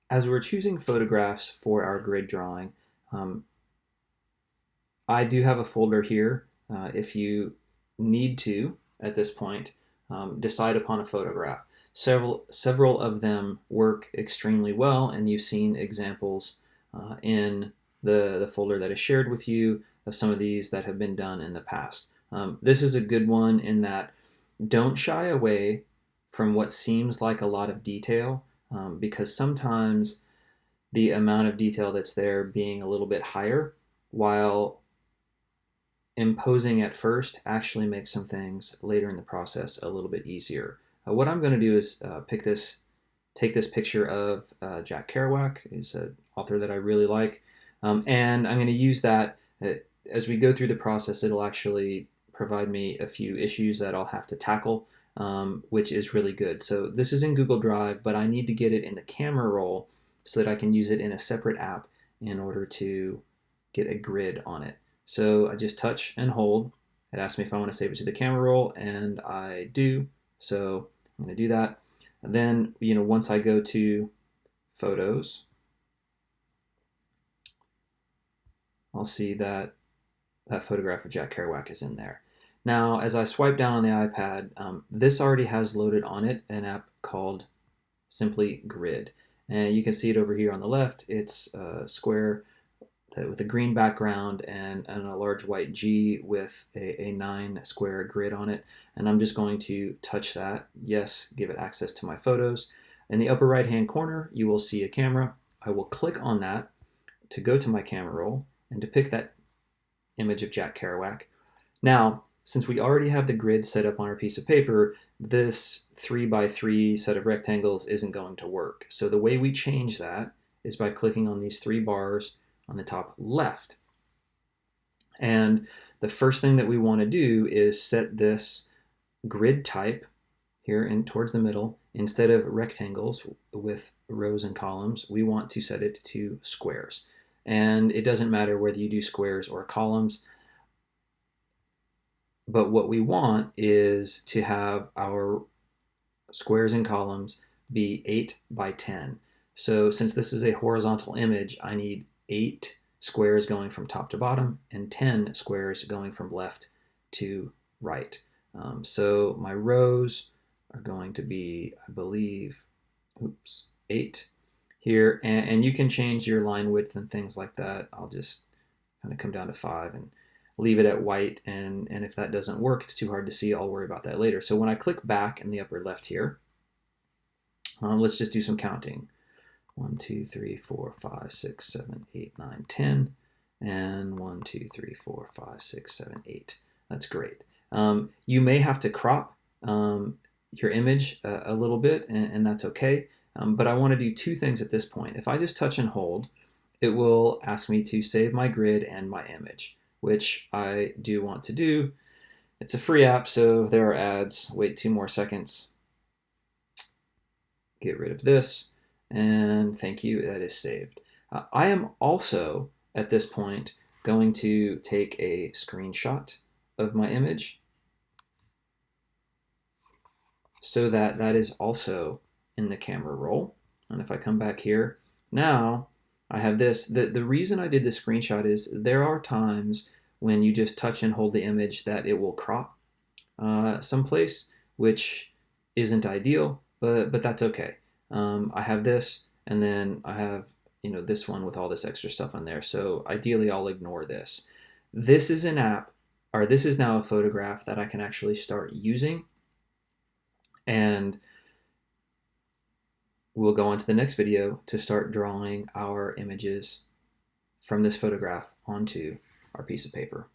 as we're choosing photographs for our grid drawing, um, I do have a folder here. If you need to, at this point, decide upon a photograph. Several of them work extremely well, and you've seen examples in the folder that is shared with you of some of these that have been done in the past. This is a good one in that don't shy away from what seems like a lot of detail, because sometimes the amount of detail that's there being a little bit higher, while imposing at first, actually makes some things later in the process a little bit easier. What I'm going to do is take this picture of Jack Kerouac. He's an author that I really like, and I'm going to use that. As we go through the process, it'll actually provide me a few issues that I'll have to tackle, which is really good. So this is in Google Drive, but I need to get it in the camera roll so that I can use it in a separate app in order to get a grid on it. So I just touch and hold. It asks me if I want to save it to the camera roll, and I do. So I'm going to do that. And then, once I go to Photos, I'll see that that photograph of Jack Kerouac is in there. Now, as I swipe down on the iPad, this already has loaded on it an app called simply Grid. And you can see it over here on the left. It's a square with a green background and a large white G with a 9 square grid on it. And I'm just going to touch that. Yes, give it access to my photos. In the upper right hand corner, you will see a camera. I will click on that to go to my camera roll and to pick that image of Jack Kerouac. Now, since we already have the grid set up on our piece of paper, this 3x3 set of rectangles isn't going to work. So the way we change that is by clicking on these 3 bars on the top left. And the first thing that we want to do is set this grid type here in towards the middle. Instead of rectangles with rows and columns, we want to set it to squares. And it doesn't matter whether you do squares or columns, but what we want is to have our squares and columns be 8 by 10. So since this is a horizontal image, I need 8 squares going from top to bottom and 10 squares going from left to right. So my rows are going to be, I believe, 8 here. And you can change your line width and things like that. I'll just kind of come down to 5 and leave it at white. And if that doesn't work, it's too hard to see, I'll worry about that later. So when I click back in the upper left here, let's just do some counting. 1, 2, 3, 4, 5, 6, 7, 8, 9, 10. And 1, 2, 3, 4, 5, 6, 7, 8. That's great. You may have to crop your image a little bit, and that's okay. But I want to do 2 things at this point. If I just touch and hold, it will ask me to save my grid and my image, which I do want to do. It's a free app, so there are ads. Wait 2 more seconds. Get rid of this, and thank you, that is saved. I am also, at this point, going to take a screenshot of my image so that that is also in the camera roll. And if I come back here, now I have this. The reason I did the screenshot is there are times when you just touch and hold the image that it will crop someplace, which isn't ideal, but that's okay. I have this, and then I have this one with all this extra stuff on there. So ideally, I'll ignore this. This is an app, or this is now a photograph that I can actually start using, and we'll go on to the next video to start drawing our images from this photograph onto our piece of paper.